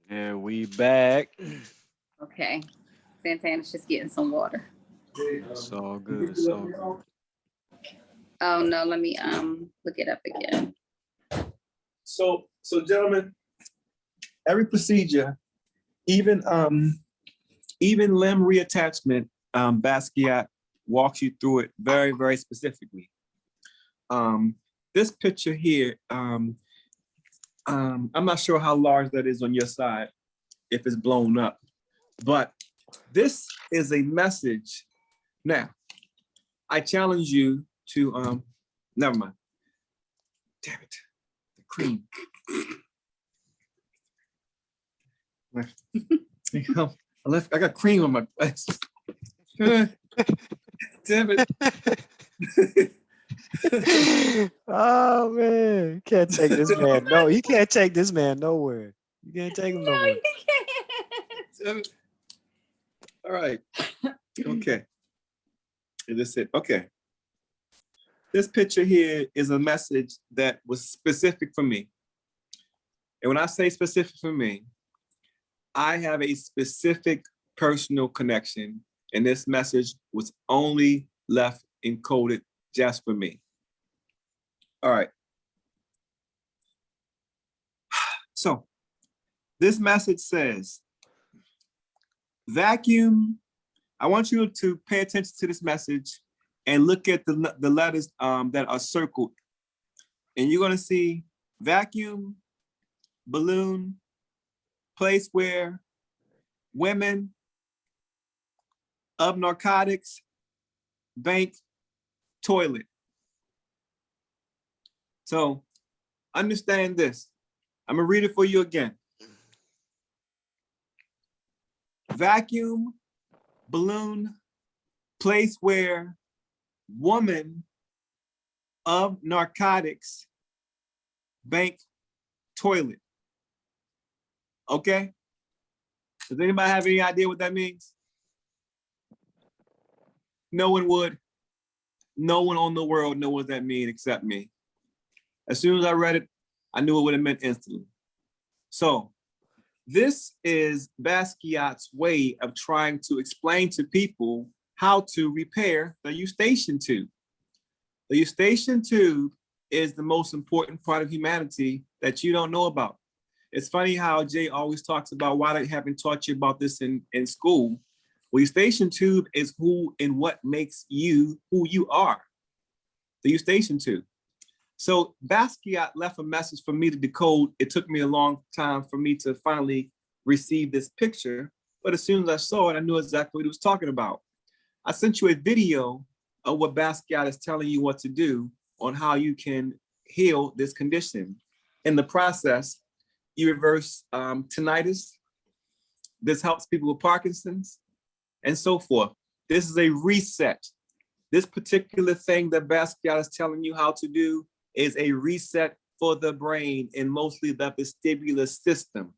And we back. Okay. Santana's just getting some water. It's all good. It's all good. Oh no, let me look it up again. So gentlemen, every procedure, even limb reattachment, Basquiat walks you through it very, very specifically. This picture here, I'm not sure how large that is on your side, if it's blown up, but this is a message. Now, I challenge you to, never mind. Damn it, the cream. I got cream on my face. Damn it. Oh man, you can't take this man. No, you can't take this man nowhere. You can't take him nowhere. Damn it. All right. Okay. Is this it? Okay. This picture here is a message that was specific for me. And when I say specific for me, I have a specific personal connection, and this message was only left encoded just for me. All right. So this message says, vacuum. I want you to pay attention to this message and look at the letters that are circled. And you're gonna see vacuum, balloon, place where women of narcotics, bank, toilet. So understand this. I'm gonna read it for you again. Vacuum, balloon, place where woman of narcotics, bank, toilet. Okay? Does anybody have any idea what that means? No one would. No one on the world knows what that means except me. As soon as I read it, I knew what it meant instantly. So this is Basquiat's way of trying to explain to people how to repair the eustachian tube. The eustachian tube is the most important part of humanity that you don't know about. It's funny how Jay always talks about why they haven't taught you about this in school. Well, eustachian tube is who and what makes you who you are. The eustachian tube. So Basquiat left a message for me to decode. It took me a long time for me to finally receive this picture, but as soon as I saw it, I knew exactly what he was talking about. I sent you a video of what Basquiat is telling you what to do on how you can heal this condition. In the process, you reverse tinnitus. This helps people with Parkinson's and so forth. This is a reset. This particular thing that Basquiat is telling you how to do is a reset for the brain and mostly the vestibular system.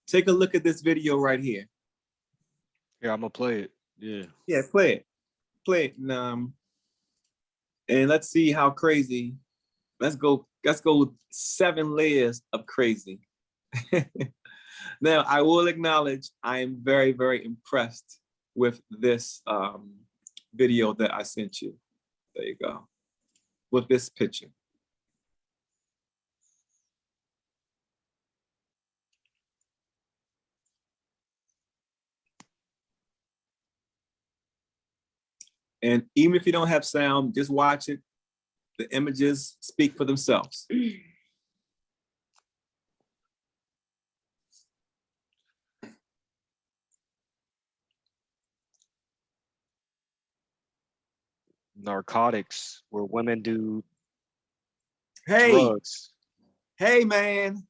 Take a look at this video right here. Yeah, I'm gonna play it. Yeah. Yeah, play it. Play it. And let's see how crazy. Let's go with 7 layers of crazy. Now, I will acknowledge I am very, very impressed with this video that I sent you. There you go. With this picture. And even if you don't have sound, just watch it. The images speak for themselves. Narcotics, where women do Hey, drugs. hey, man.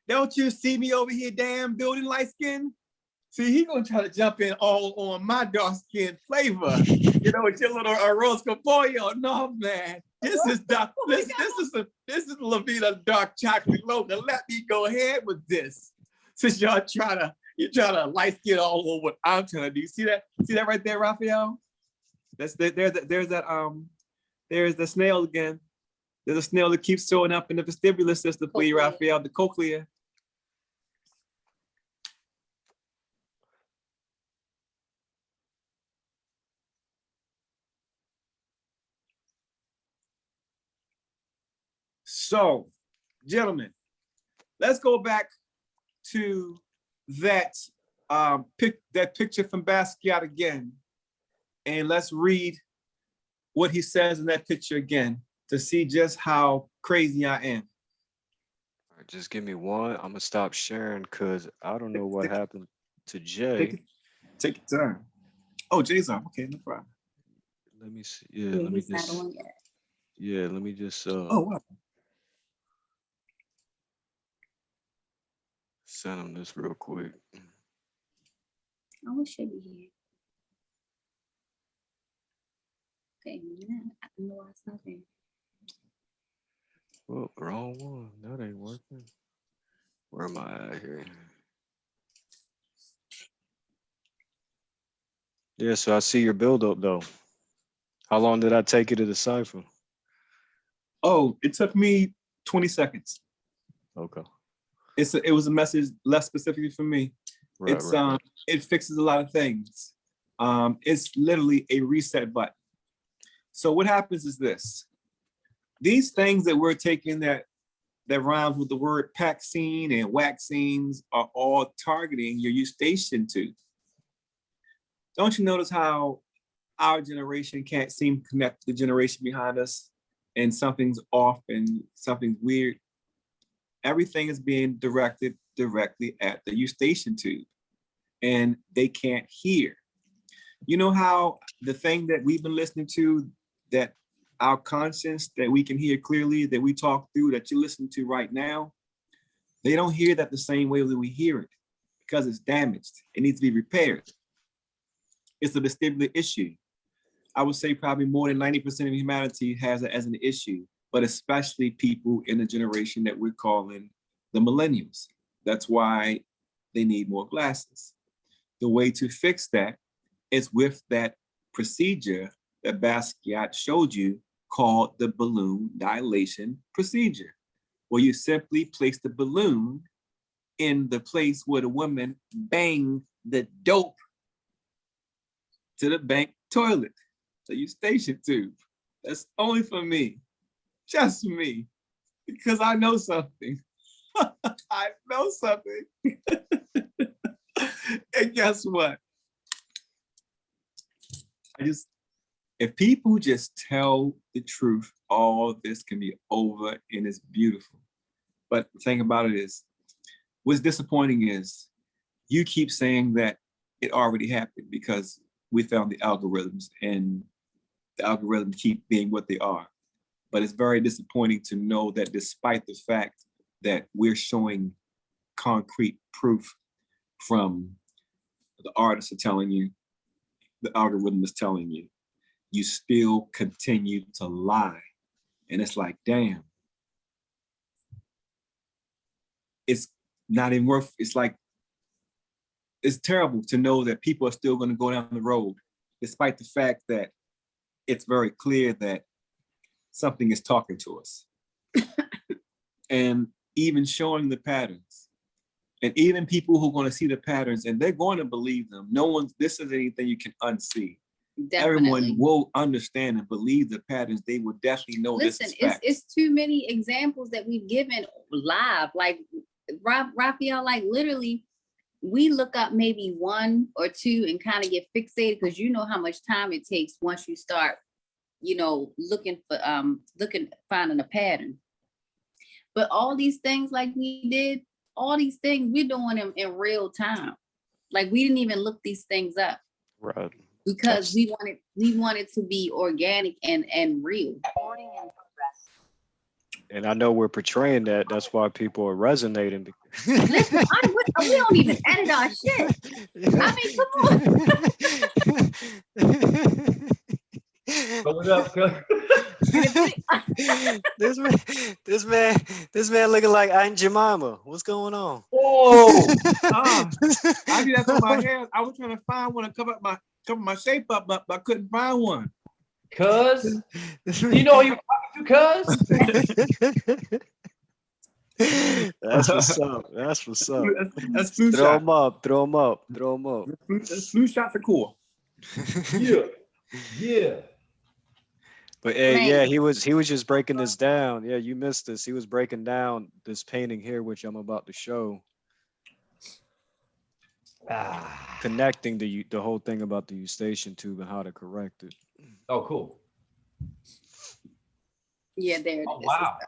Don't you see me over here, damn building light skin? See, he gonna try to jump in all on my dark skin flavor. You know, with your little arroz con pollo. No, man. This is dark. This is Lavita dark chocolate logo. Let me go ahead with this. Since you're trying to light skin all over what I'm trying to do. See that? See that right there, Raphael? There's the snail again. There's a snail that keeps showing up in the vestibular system for you, Raphael, the cochlea. So, gentlemen, let's go back to that picture from Basquiat again, and let's read what he says in that picture again to see just how crazy I am. All right, just give me one. I'm gonna stop sharing because I don't know what happened to Jay. Take your time. Oh, Jay's on. Okay, no problem. Let me see. Yeah, Yeah, let me he's not just. on yet. Yeah, let me just. Oh, wow. Send him this real quick. Oh, it should be here. Okay, yeah, I don't know why it's not there. Oh, wrong one. That ain't working. Where am I at here? Yeah, so I see your build up though. How long did I take you to decipher? Oh, it took me 20 seconds. Okay. It was a message less specifically for me. Right, right. It fixes a lot of things. It's literally a reset button. So what happens is this. These things that we're taking that rhymes with the word vaccine and vaccines are all targeting your eustachian tube. Don't you notice how our generation can't seem to connect to the generation behind us, and something's off and something's weird? Everything is being directed directly at the eustachian tube, and they can't hear. You know how the thing that we've been listening to, that our conscience, that we can hear clearly, that we talk through, that you listen to right now, they don't hear that the same way that we hear it because it's damaged. It needs to be repaired. It's a vestibular issue. I would say probably more than 90% of humanity has it as an issue, but especially people in the generation that we're calling the millennials. That's why they need more glasses. The way to fix that is with that procedure that Basquiat showed you, called the balloon dilation procedure, where you simply place the balloon in the place where the woman banged the dope to the bank toilet, the eustachian tube. That's only for me, just me, because I know something. I know something. And guess what? If people just tell the truth, all this can be over and it's beautiful. But the thing about it is, what's disappointing is you keep saying that it already happened because we found the algorithms, and the algorithms keep being what they are. But it's very disappointing to know that despite the fact that we're showing concrete proof from the artists are telling you, the algorithm is telling you, you still continue to lie. And it's like, damn, it's not even worth, it's like, it's terrible to know that people are still going to go down the road, despite the fact that it's very clear that something is talking to us. And even showing the patterns. And even people who are going to see the patterns and they're going to believe them. This is anything you can unsee. Definitely. Everyone will understand and believe the patterns. They will definitely know. Listen, it's too many examples that we've given live. Like Raphael, like literally, we look up maybe one or two and kind of get fixated because you know how much time it takes once you start, looking for finding a pattern. But all these things like we did, all these things we're doing them in real time. Like we didn't even look these things up. Right. Because we wanted to be organic and real. And I know we're portraying that. That's why people are resonating. Listen, we don't even edit our shit. I mean, come on. What up, this man looking like Aunt Jemima. What's going on? Whoa! I did that for my hair. I was trying to find one to cover my shape up, but I couldn't find one. Cuz, you know who you're talking to, cuz? That's what's up. That's what's up. That's flu Throw shot. them up. Throw them up. Throw them up. That's flu shots are cool. Yeah. Yeah. But yeah, Man. he was just breaking this down. Yeah, you missed this. He was breaking down this painting here, which I'm about to show, Ah. connecting the whole thing about the eustachian tube and how to correct it. Oh, cool. Yeah, there it Oh, is. wow.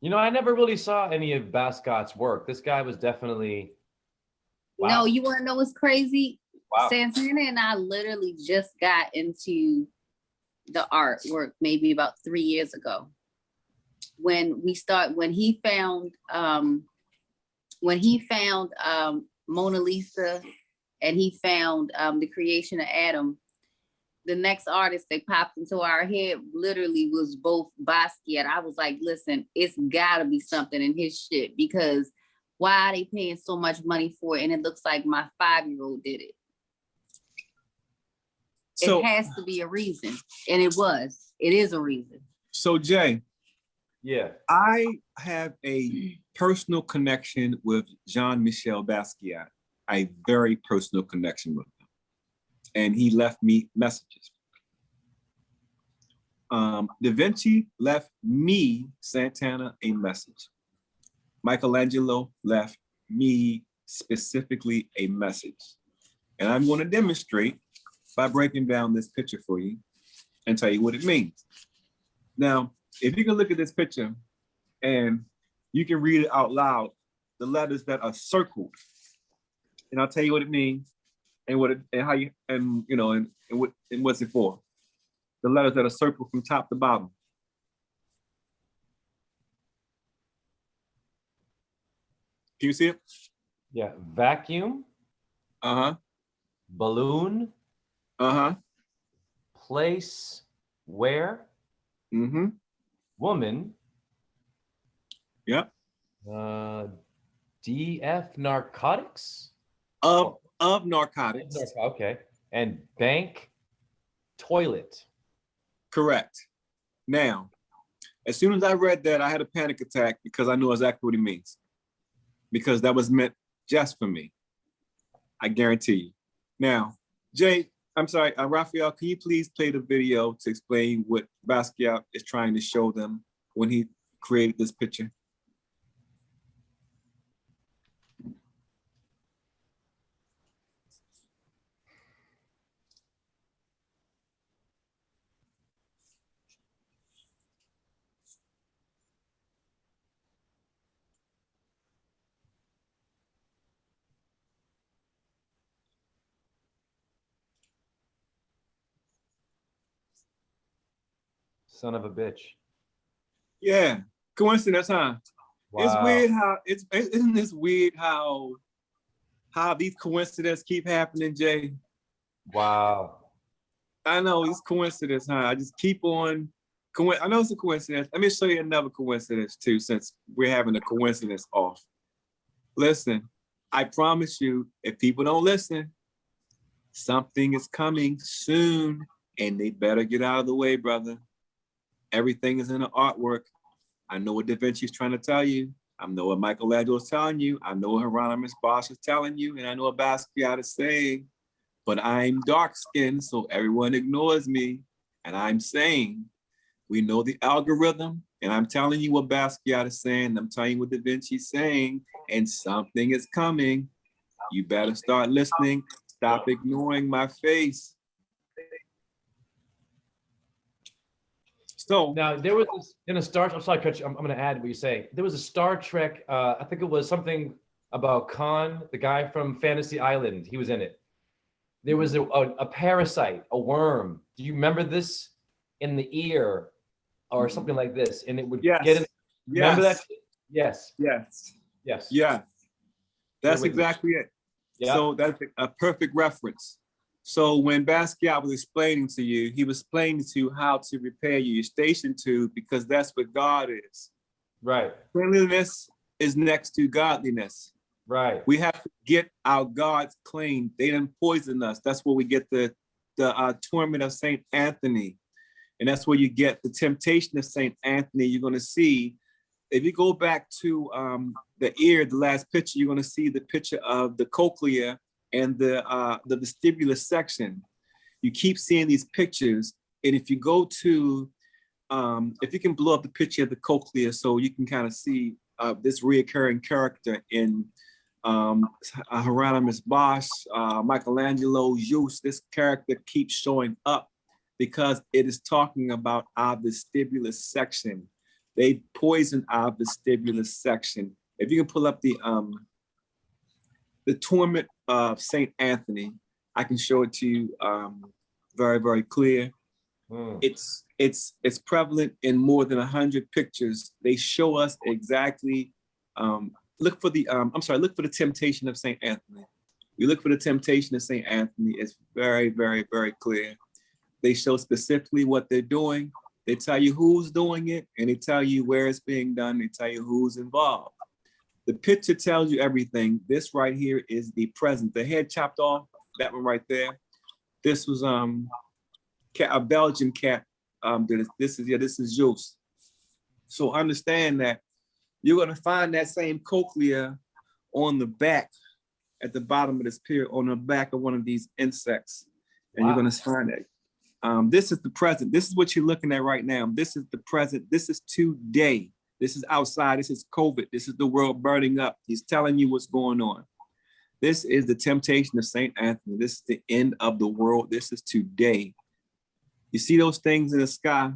You know, I never really saw any of Bascott's work. This guy was definitely. Wow. No, you want to know what's crazy? Wow. Santana and I literally just got into the artwork maybe about 3 years ago. When he found Mona Lisa and he found the creation of Adam, the next artist that popped into our head literally was both Basquiat. I was like, listen, it's gotta be something in his shit, because why are they paying so much money for it? And it looks like my 5-year-old did it. So it has to be a reason. And it is a reason. So Jay, Yeah. I have a personal connection with Jean-Michel Basquiat, a very personal connection with him. And he left me messages. Da Vinci left me, Santana, a message. Michelangelo left me specifically a message. And I'm going to demonstrate by breaking down this picture for you and tell you what it means. Now, if you can look at this picture and you can read it out loud, the letters that are circled, and I'll tell you what it means and what it, and how you, and you know, and what's it for. The letters that are circled from top to bottom. Can you see it? Yeah. Vacuum, Uh-huh. balloon, Uh-huh. place, where, Mm-hmm. woman, Yep. DF narcotics. Of narcotics. Okay. And bank, toilet. Correct. Now, as soon as I read that, I had a panic attack because I knew exactly what it means. Because that was meant just for me. I guarantee you. Now, Jay, I'm sorry, Raphael, can you please play the video to explain what Basquiat is trying to show them when he created this picture? Son of a bitch. Yeah, coincidence, huh? Wow. It's weird how isn't this weird how these coincidences keep happening, Jay? Wow. I know it's coincidence, huh? I just keep on. I know it's a coincidence. Let me show you another coincidence too, since we're having a coincidence off. Listen, I promise you, if people don't listen, something is coming soon, and they better get out of the way, brother. Everything is in the artwork. I know what Da Vinci is trying to tell you. I know what Michelangelo is telling you. I know what Hieronymus Bosch is telling you, and I know what Basquiat is saying. But I'm dark-skinned, so everyone ignores me. And I'm saying, we know the algorithm, and I'm telling you what Basquiat is saying, and I'm telling you what Da Vinci is saying, and something is coming. You better start listening. Stop ignoring my face. So Now there was this, in a Star. I'm sorry, Coach. I'm going to add what you say. There was a Star Trek. I think it was something about Khan, the guy from Fantasy Island. He was in it. There was a parasite, a worm. Do you remember this? In the ear, or something like this, and it would yes. get in. Remember Yes. that? Yes. Yes. Yes. Yes. That's with me. exactly it. Yeah. So that's a perfect reference. So when Basquiat was explaining to you, he was explaining to you how to repair your eustachian tube, because that's what God is. Right. Cleanliness is next to godliness. Right. We have to get our gods clean. They didn't poison us. That's where we get the torment of Saint Anthony. And that's where you get the temptation of Saint Anthony. You're going to see, if you go back to the ear, the last picture, you're going to see the picture of the cochlea and the vestibular section. You keep seeing these pictures, and if you go to, if you can blow up the picture of the cochlea so you can kind of see this reoccurring character in Hieronymus Bosch, Michelangelo, Zeus, this character keeps showing up because it is talking about our vestibular section. They poison our vestibular section. If you can pull up the torment of Saint Anthony, I can show it to you very, very clear. It's prevalent in more than 100 pictures. They show us exactly. Look for the look for the temptation of Saint Anthony. You look for the temptation of Saint Anthony. It's very, very, very clear. They show specifically what they're doing. They tell you who's doing it, and they tell you where it's being done. They tell you who's involved. The picture tells you everything. This right here is the present. The head chopped off, that one right there. This was a Belgian cat. This is Zeus. So understand that you're gonna find that same cochlea on the back, at the bottom of this period, on the back of one of these insects, and you're gonna find it. This is the present. This is what you're looking at right now. This is the present. This is today. This is outside. This is COVID. This is the world burning up. He's telling you what's going on. This is the temptation of Saint Anthony. This is the end of the world. This is today. You see those things in the sky?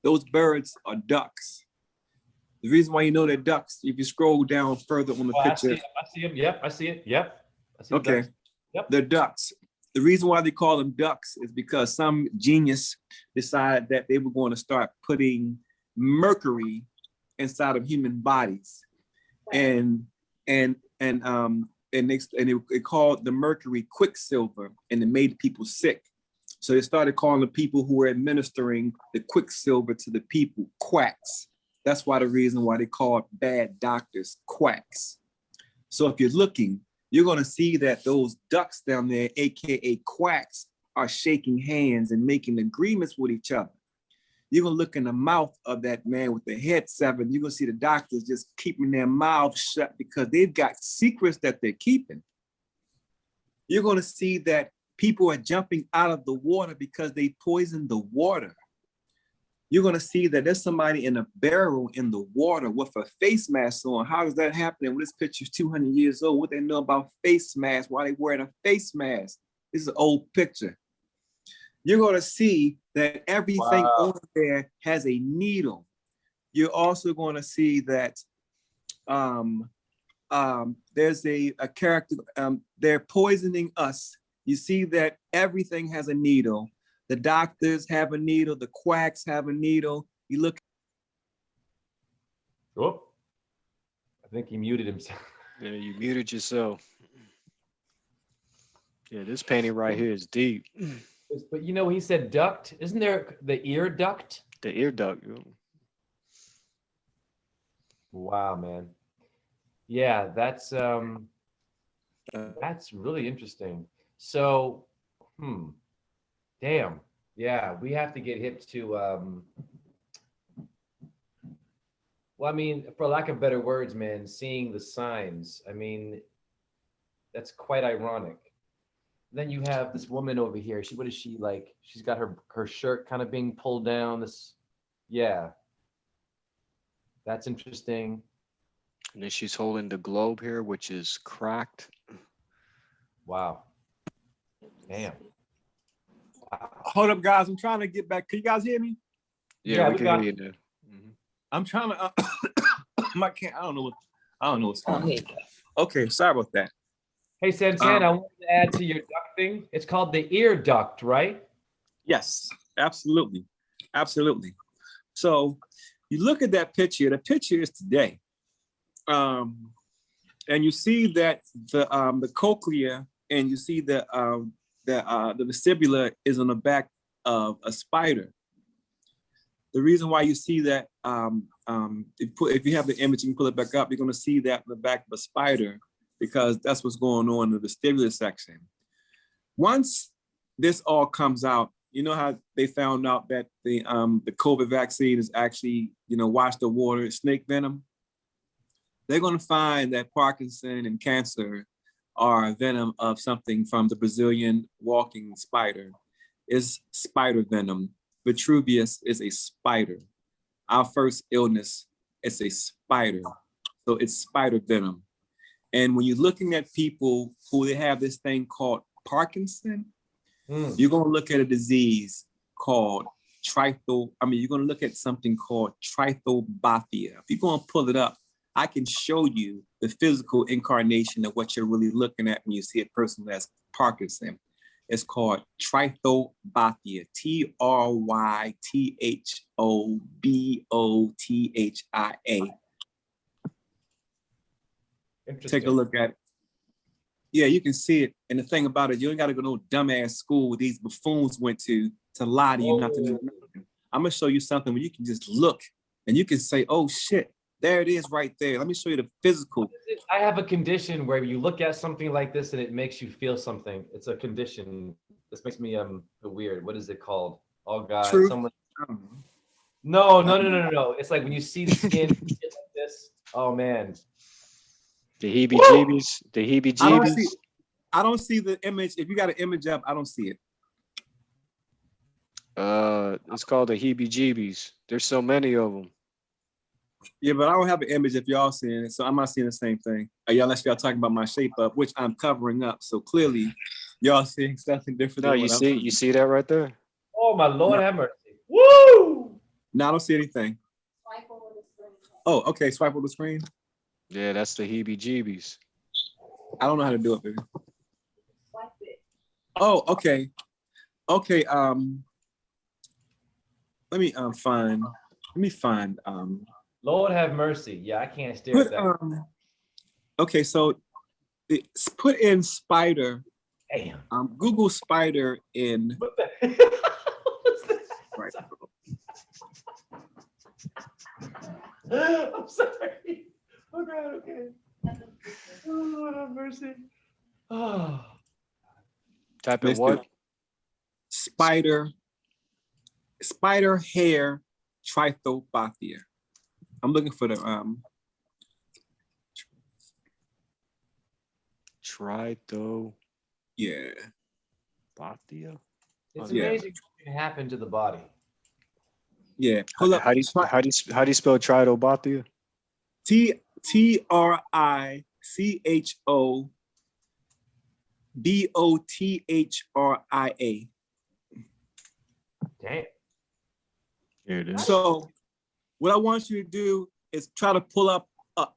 Those birds are ducks. The reason why you know they're ducks, if you scroll down further on the picture. I see them. Yep, I see it. Yep. I see Okay. ducks. Yep. They're ducks. The reason why they call them ducks is because some genius decided that they were going to start putting mercury inside of human bodies, and it called the mercury quicksilver, and it made people sick. So they started calling the people who were administering the quicksilver to the people quacks. That's why the reason why they call bad doctors quacks. So if you're looking, you're going to see that those ducks down there, AKA quacks, are shaking hands and making agreements with each other. You're going to look in the mouth of that man with the head severed. You're going to see the doctors just keeping their mouths shut because they've got secrets that they're keeping. You're going to see that people are jumping out of the water because they poisoned the water. You're going to see that there's somebody in a barrel in the water with a face mask on. How is that happening? Well, this picture's 200 years old. What they know about face masks? Why they wearing a face mask? This is an old picture. You're going to see that everything on there has a needle. You're also going to see that there's a character, they're poisoning us. You see that everything has a needle. The doctors have a needle, the quacks have a needle. You look. Oh, I think he muted himself. Yeah, you muted yourself. Yeah, this painting right here is deep. But you know, he said duct. Isn't there the ear duct? The ear duct. Wow, man. Yeah, that's really interesting. So, damn. Yeah, we have to get hip to well, I mean, for lack of better words, man, seeing the signs. I mean, that's quite ironic. Then you have this woman over here. What is she like? She's got her shirt kind of being pulled down. Yeah. That's interesting. And then she's holding the globe here, which is cracked. Wow. Damn. Wow. Hold up, guys. I'm trying to get back. Can you guys hear me? Yeah, we can hear you now. I'm trying to. I don't know what's going on. Okay, sorry about that. Hey, Santana, I wanted to add to your duct thing. It's called the ear duct, right? Yes, absolutely. Absolutely. So you look at that picture, the picture is today. And you see that the cochlea, and you see that the vestibula is on the back of a spider. The reason why you see that, if you have the image, you can pull it back up, you're going to see that in the back of a spider, because that's what's going on in the vestibular section. Once this all comes out, you know how they found out that the COVID vaccine is actually, washed the water, snake venom? They're going to find that Parkinson and cancer are venom of something from the Brazilian walking spider. Is spider venom. Vitruvius is a spider. Our first illness is a spider. So it's spider venom. And when you're looking at people who they have this thing called Parkinson, you're going to look at a disease called you're going to look at something called trichobothia. If you're going to pull it up, I can show you the physical incarnation of what you're really looking at when you see a person who has Parkinson. It's called trichobothia, Trythobothia. Take a look at it. Yeah, you can see it. And the thing about it, you ain't got to go to no dumbass school where these buffoons went to lie to you not to know nothing. I'm going to show you something where you can just look and you can say, oh shit, there it is right there. Let me show you the physical. I have a condition where you look at something like this and it makes you feel something. It's a condition. This makes me feel weird. What is it called? Oh God. Truth. No. It's like when you see the skin like this. Oh man. The heebie-jeebies. The heebie-jeebies. I don't see the image. If you got an image up, I don't see it. It's called the heebie-jeebies. There's so many of them. Yeah, but I don't have an image if y'all seeing it, so I'm not seeing the same thing. Unless y'all talking about my shape up, which I'm covering up. So clearly, y'all seeing something different. No, you see that right there? Oh my Lord, have mercy! Woo! No, I don't see anything. Oh, okay. Swipe over the screen. Yeah, that's the heebie-jeebies. I don't know how to do it, baby. Oh, okay. Okay. Let me find. Lord have mercy. Yeah, I can't stare at that. Okay, so put in spider. Damn. Google spider in. What the What's that? Right. I'm sorry. Oh God, okay. Oh, Lord have mercy. Oh. Type in Let's what? do spider hair trichobothia. I'm looking for the Trichobothia. yeah. It's Yeah. amazing what can happen to the body. Yeah. Pull up. How do you spell trichobothia? TRICHOBOTHRIA. Damn. Here it is. So what I want you to do is try to pull up a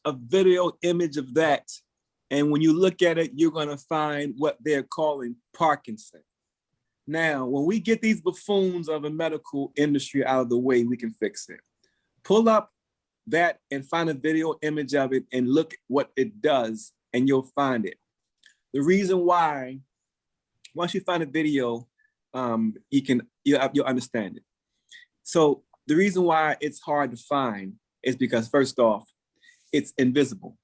video image of that. And when you look at it, you're gonna find what they're calling Parkinson. Now, when we get these buffoons of the medical industry out of the way, we can fix it. Pull up that and find a video image of it and look at what it does, and you'll find it. The reason why, once you find a video, you'll understand it. So the reason why it's hard to find is because, first off, it's invisible.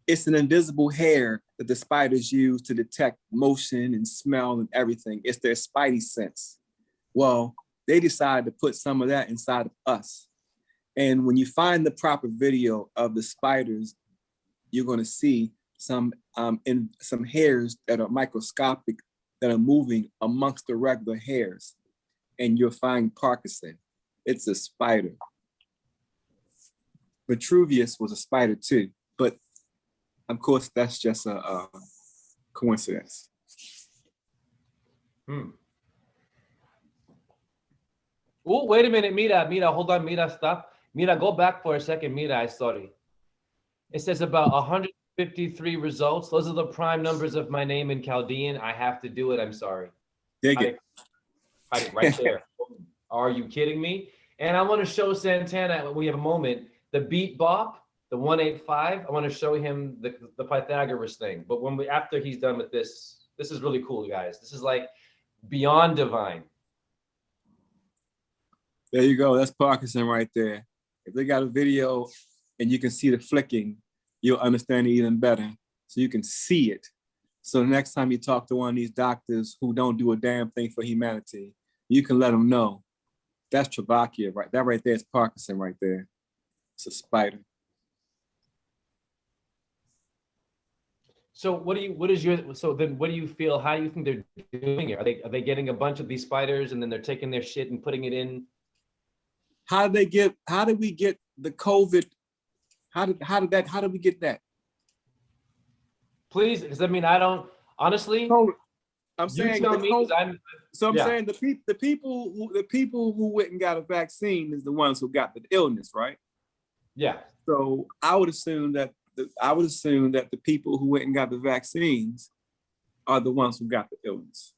It's an invisible hair that the spiders use to detect motion and smell and everything. It's their spidey sense. Well, they decided to put some of that inside of us. And when you find the proper video of the spiders, you're going to see some hairs that are microscopic that are moving amongst the regular hairs. And you'll find Parkinson. It's a spider. Vitruvius was a spider too, but of course that's just a coincidence. Oh, wait a minute, Mira, hold on, Mira, stop. Mira, go back for a second, Mira, sorry. It says about 153 results. Those are the prime numbers of my name in Chaldean. I have to do it, I'm sorry. Dig it. Right there. Are you kidding me? And I want to show Santana, when we have a moment, the beat bop, the 185. I want to show him the Pythagoras thing. But after he's done with this, this is really cool, guys. This is like beyond divine. There you go. That's Parkinson right there. If they got a video and you can see the flicking, you'll understand it even better. So you can see it. So the next time you talk to one of these doctors who don't do a damn thing for humanity, you can let them know that's Trabekia, right? That right there is Parkinson right there. It's a spider. So what do you feel, how do you think they're doing it? Are they getting a bunch of these spiders and then they're taking their shit and putting it in? How did we get the COVID? How did we get that? Please, because I mean, I don't, honestly, COVID. I'm you saying tell the me, 'cause COVID. So I'm yeah. saying the people who went and got a vaccine is the ones who got the illness, right? Yeah. So I would assume that the people who went and got the vaccines are the ones who got the illness.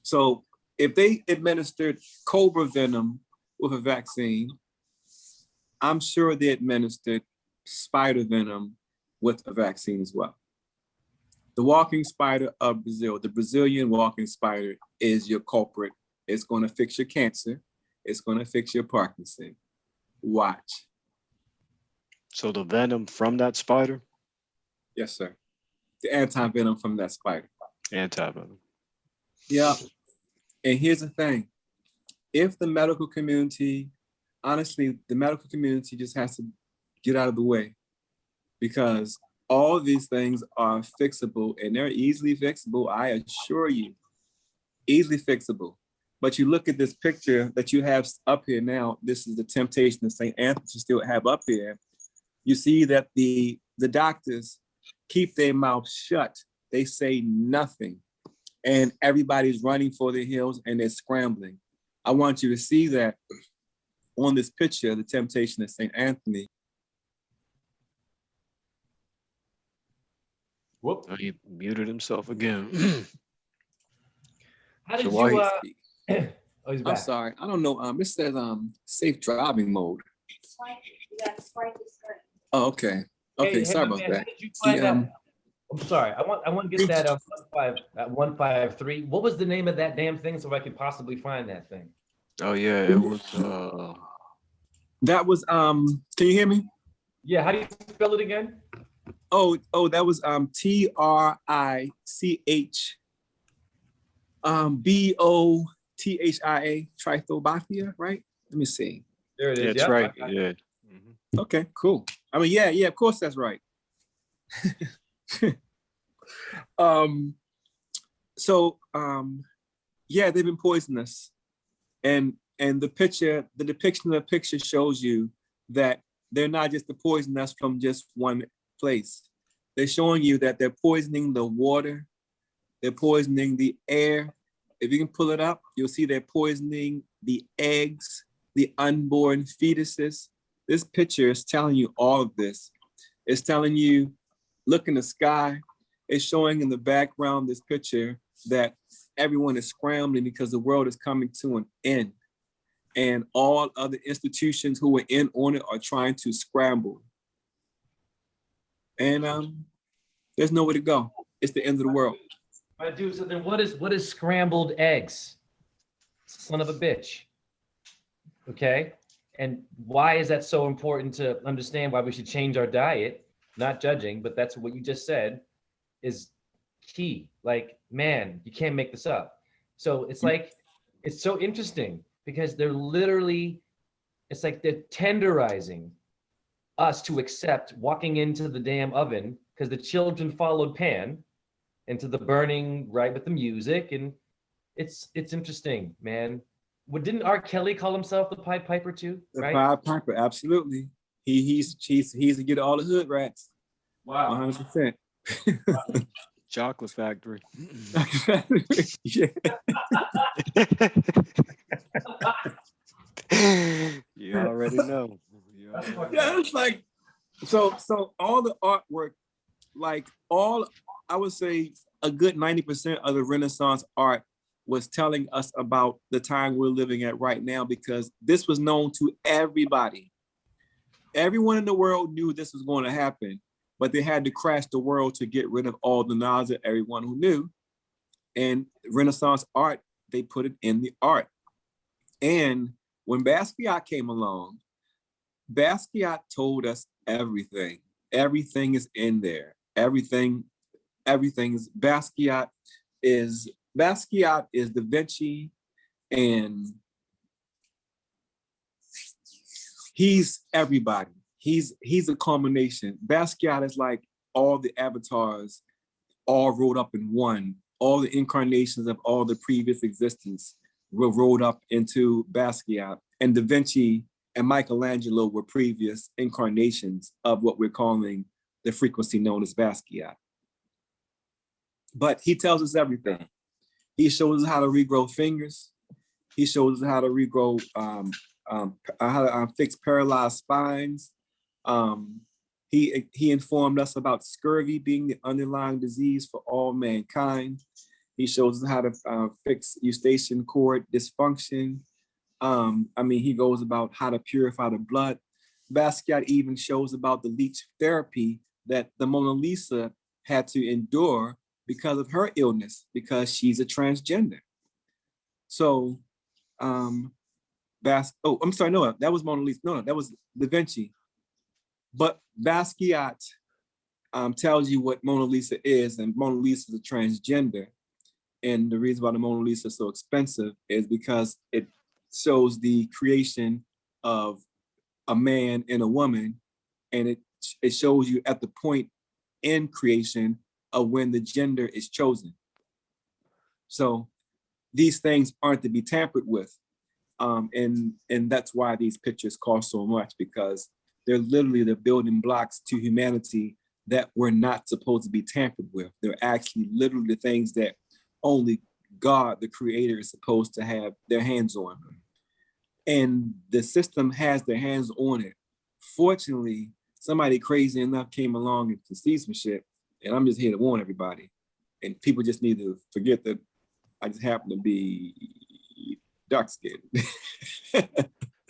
So if they administered cobra venom with a vaccine, I'm sure they administered spider venom with a vaccine as well. The walking spider of Brazil, the Brazilian walking spider, is your culprit. It's going to fix your cancer. It's going to fix your Parkinson. Watch. So the venom from that spider? Yes, sir. The anti-venom from that spider. Anti-venom. Yeah. And here's the thing. If the medical community, honestly, the medical community just has to get out of the way, because all these things are fixable and they're easily fixable. I assure you, easily fixable. But you look at this picture that you have up here now. This is the Temptation of St. Anthony you still have up here. You see that the doctors keep their mouths shut. They say nothing. And everybody's running for the hills and they're scrambling. I want you to see that on this picture, the Temptation of St. Anthony. Whoop. Oh, he muted himself again. How did So while you, he speaks, oh, he's I'm back. sorry, I don't know. It says safe driving mode. Oh, okay. Okay, Hey, sorry my about man, that. how did you find See, that? I'm sorry. I want to get that 153. What was the name of that damn thing so I could possibly find that thing? Oh yeah, it was that was can you hear me? Yeah, how do you spell it again? Oh, that was TRICH BOTHIA, Trithobathia, right? Let me see. There it is. yeah, that's Yep, right. I got it. Yeah. Mhm. Okay, cool. I mean, yeah, of course that's right. Yeah, they've been poisonous. And the depiction of the picture shows you that they're not just the poison that's from just one place. They're showing you that they're poisoning the water, they're poisoning the air. If you can pull it up, you'll see they're poisoning the eggs, the unborn fetuses. This picture is telling you all of this. It's telling you, look in the sky. It's showing in the background, this picture, that everyone is scrambling because the world is coming to an end. And all other institutions who are in on it are trying to scramble. And there's nowhere to go. It's the end of the world. My dude, so then what is scrambled eggs? Son of a bitch. Okay. And why is that so important to understand why we should change our diet? Not judging, but that's what you just said is key. Like, man, you can't make this up. So it's like, it's so interesting because they're literally, it's like they're tenderizing us to accept walking into the damn oven because the children followed Pan into the burning, right, with the music. And it's interesting, man. What, didn't R. Kelly call himself the Pied Piper too? The Right? Pied Piper, absolutely. He's to get all the hood rats. Wow. 100%. Chocolate factory. Yeah. You already know. Yeah, it's like so all the artwork, like I would say a good 90% of the Renaissance art was telling us about the time we're living at right now, because this was known to everybody. Everyone in the world knew this was going to happen, but they had to crash the world to get rid of all the knowledge of everyone who knew. And Renaissance art, they put it in the art. And when Basquiat came along, Basquiat told us everything. Everything is in there. Everything is Basquiat is Da Vinci, and he's everybody. He's a culmination. Basquiat is like all the avatars all rolled up in one. All the incarnations of all the previous existence were rolled up into Basquiat. And Da Vinci and Michelangelo were previous incarnations of what we're calling the frequency known as Basquiat. But he tells us everything. He shows us how to regrow fingers. He shows us how to regrow, how to fix paralyzed spines. He informed us about scurvy being the underlying disease for all mankind. He shows us how to fix eustachian cord dysfunction. He goes about how to purify the blood. Basquiat even shows about the leech therapy that the Mona Lisa had to endure because of her illness, because she's a transgender. So, I'm sorry, no, that was Mona Lisa. No, that was Da Vinci. But Basquiat tells you what Mona Lisa is, and Mona Lisa is a transgender. And the reason why the Mona Lisa is so expensive is because it shows the creation of a man and a woman, and it shows you at the point in creation of when the gender is chosen. So these things aren't to be tampered with. And that's why these pictures cost so much, because they're literally the building blocks to humanity that were not supposed to be tampered with. They're actually literally the things that only God, the creator, is supposed to have their hands on. And the system has their hands on it. Fortunately, somebody crazy enough came along and to see some shit. And I'm just here to warn everybody. And people just need to forget that I just happen to be dark skinned.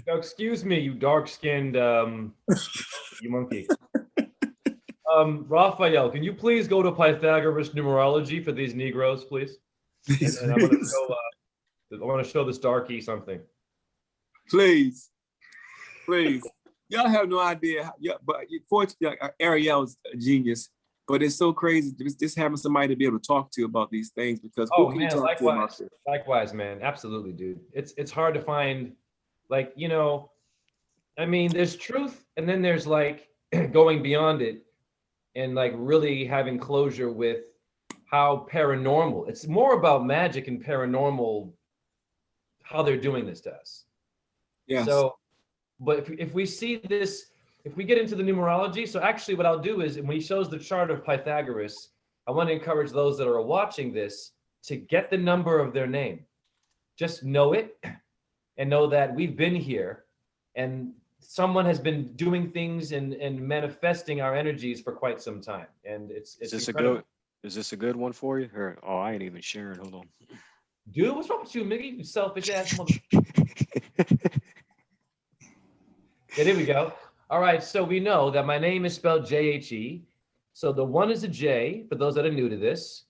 Now, excuse me, you dark-skinned, you monkey. Raphael, can you please go to Pythagoras numerology for these Negroes, please? And I want to show this darky something. Please. Y'all have no idea. But fortunately, Ariel's a genius. But it's so crazy just having somebody to be able to talk to about these things, because who can you talk to about this? Likewise, man. Absolutely, dude. It's hard to find, like, there's truth, and then there's like going beyond it and like really having closure with how paranormal. It's more about magic and paranormal, how they're doing this to us. Yes. So, but if we see this, if we get into the numerology, so actually what I'll do is when he shows the chart of Pythagoras, I want to encourage those that are watching this to get the number of their name. Just know it and know that we've been here and someone has been doing things and manifesting our energies for quite some time. And it's incredible. Is this a good one for you? Or, I ain't even sharing. Hold on. Dude, what's wrong with you, Miggy? You selfish ass mother. Yeah, there we go. All right, so we know that my name is spelled J-H-E. So the 1 is a J, for those that are new to this.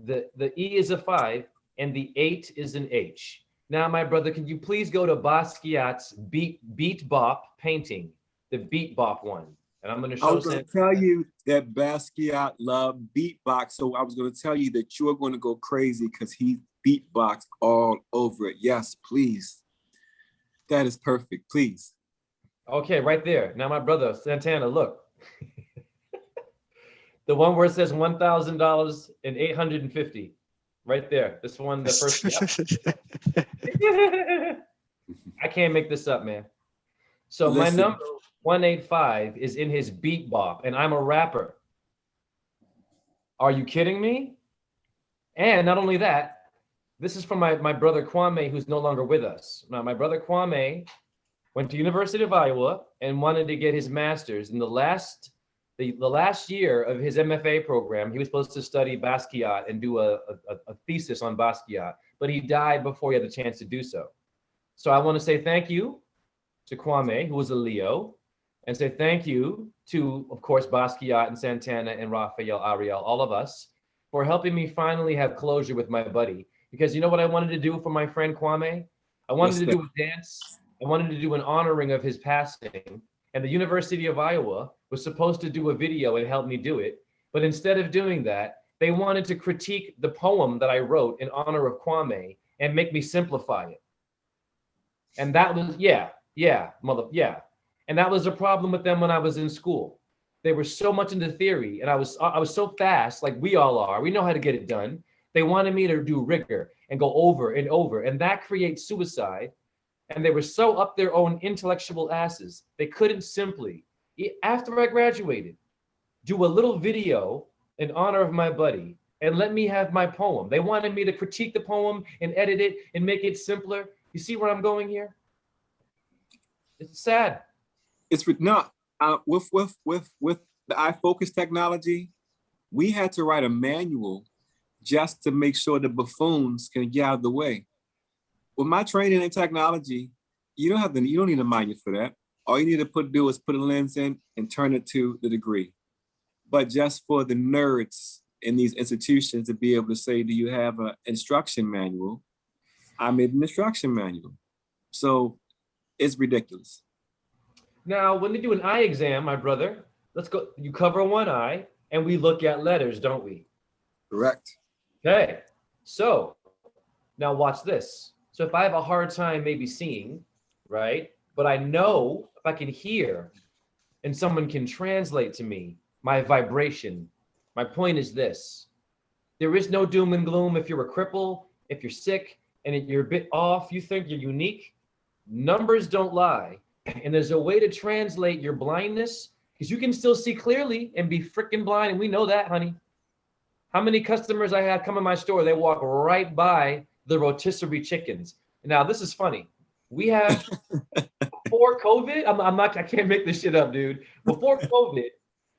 The E is a 5, and the 8 is an H. Now, my brother, can you please go to Basquiat's Beat Bop painting, the Beat Bop one? And I'm going to show. I was going to tell you that Basquiat loved beatbox, so I was going to tell you that you're going to go crazy because he beatboxed all over it. Yes, please. That is perfect, please. Okay, right there. Now, my brother, Santana, look. The one where it says $1,000 and $850. Right there. This one, the first. I can't make this up, man. So my number 185 is in his Beat Bop, and I'm a rapper. Are you kidding me? And not only that, this is from my brother Kwame, who's no longer with us. Now, my brother Kwame went to University of Iowa and wanted to get his master's. In the last year of his MFA program, he was supposed to study Basquiat and do a thesis on Basquiat, but he died before he had a chance to do so. So I want to say thank you to Kwame, who was a Leo, and say thank you to, of course, Basquiat and Santana and Raphael, Ariel, all of us, for helping me finally have closure with my buddy. Because you know what I wanted to do for my friend Kwame? I wanted to do a dance. I wanted to do an honoring of his passing. And the University of Iowa was supposed to do a video and help me do it. But instead of doing that, they wanted to critique the poem that I wrote in honor of Kwame and make me simplify it. And that was, And that was a problem with them when I was in school. They were so much into theory, and I was so fast, like we all are. We know how to get it done. They wanted me to do rigor and go over and over, and that creates suicide. And they were so up their own intellectual asses, they couldn't simply, after I graduated, do a little video in honor of my buddy and let me have my poem. They wanted me to critique the poem and edit it and make it simpler. You see where I'm going here? It's sad. It's not with the iFocus technology. We had to write a manual just to make sure the buffoons can get out of the way. With my training in technology, you don't need a manual for that. All you need to do is put a lens in and turn it to the degree. But just for the nerds in these institutions to be able to say, do you have an instruction manual? I made an instruction manual. So it's ridiculous. Now, when they do an eye exam, my brother, let's go, you cover one eye and we look at letters, don't we? Correct. Okay, so now watch this. So if I have a hard time maybe seeing, right? But I know if I can hear and someone can translate to me my vibration, my point is this. There is no doom and gloom if you're a cripple, if you're sick, and you're a bit off, you think you're unique. Numbers don't lie. And there's a way to translate your blindness, because you can still see clearly and be freaking blind, and we know that, honey. How many customers I had come in my store, they walk right by the rotisserie chickens. Now, this is funny. We have, before COVID, I can't make this shit up, dude. Before COVID,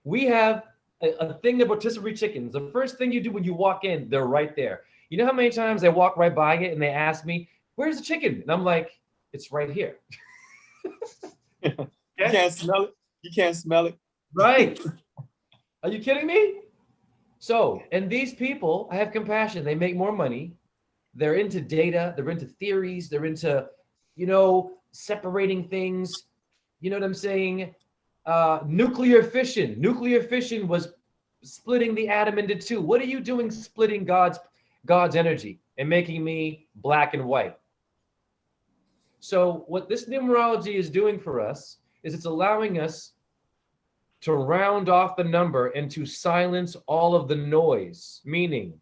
we have a thing of rotisserie chickens. The first thing you do when you walk in, they're right there. You know how many times I walk right by it and they ask me, where's the chicken? And I'm like, it's right here. You can't smell it. You can't smell it. Right. Are you kidding me? So, and these people, I have compassion. They make more money. They're into data. They're into theories. They're into, separating things. You know what I'm saying? Nuclear fission. Nuclear fission was splitting the atom into two. What are you doing splitting God's energy and making me black and white? So what this numerology is doing for us is it's allowing us to round off the number and to silence all of the noise, meaning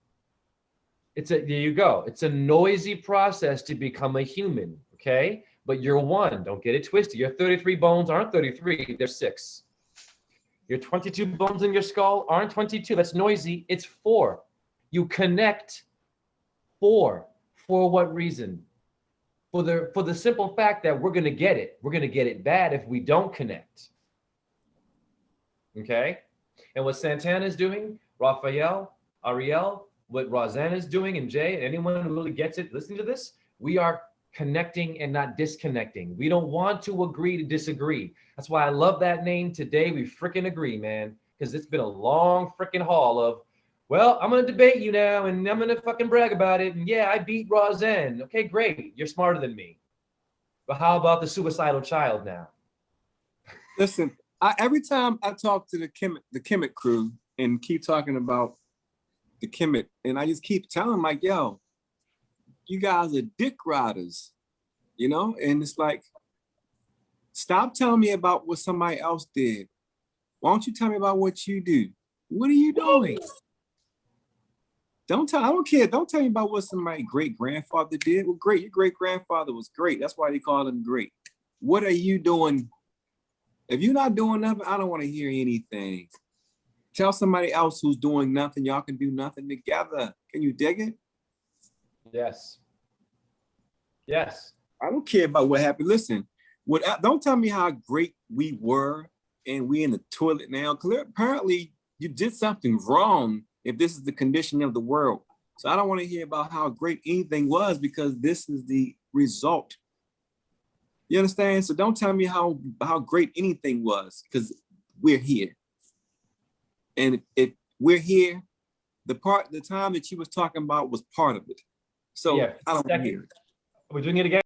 there you go. It's a noisy process to become a human, okay? But you're one, don't get it twisted. Your 33 bones aren't 33, they're 6. Your 22 bones in your skull aren't 22, that's noisy, it's 4. You connect 4. For what reason? For the simple fact that we're gonna get it. We're gonna get it bad if we don't connect. Okay? And what Santana's doing, Raphael, Ariel, what Rosanna's doing, and Jay, and anyone who really gets it, listening to this, we are connecting and not disconnecting. We don't want to agree to disagree. That's why I love that name. Today we freaking agree, man, because it's been a long freaking haul of, well, I'm going to debate you now and I'm going to fucking brag about it. And yeah, I beat Roseanne. Okay, great. You're smarter than me. But how about the suicidal child now? Listen, every time I talk to the Kemet crew and keep talking about the Kemet, and I just keep telling them like, yo, you guys are dick riders, and it's like, stop telling me about what somebody else did. Why don't you tell me about what you do? What are you doing? I don't care. Don't tell me about what somebody great-grandfather did. Well, great, your great-grandfather was great. That's why they called him great. What are you doing? If you're not doing nothing, I don't want to hear anything. Tell somebody else who's doing nothing, y'all can do nothing together. Can you dig it? Yes. Yes. I don't care about what happened. Listen, don't tell me how great we were and we in the toilet now. Apparently, you did something wrong if this is the condition of the world. So I don't want to hear about how great anything was because this is the result. You understand? So don't tell me how great anything was because we're here. And if we're here, the time that you was talking about was part of it. So yeah, I don't want to hear it. We're doing it again.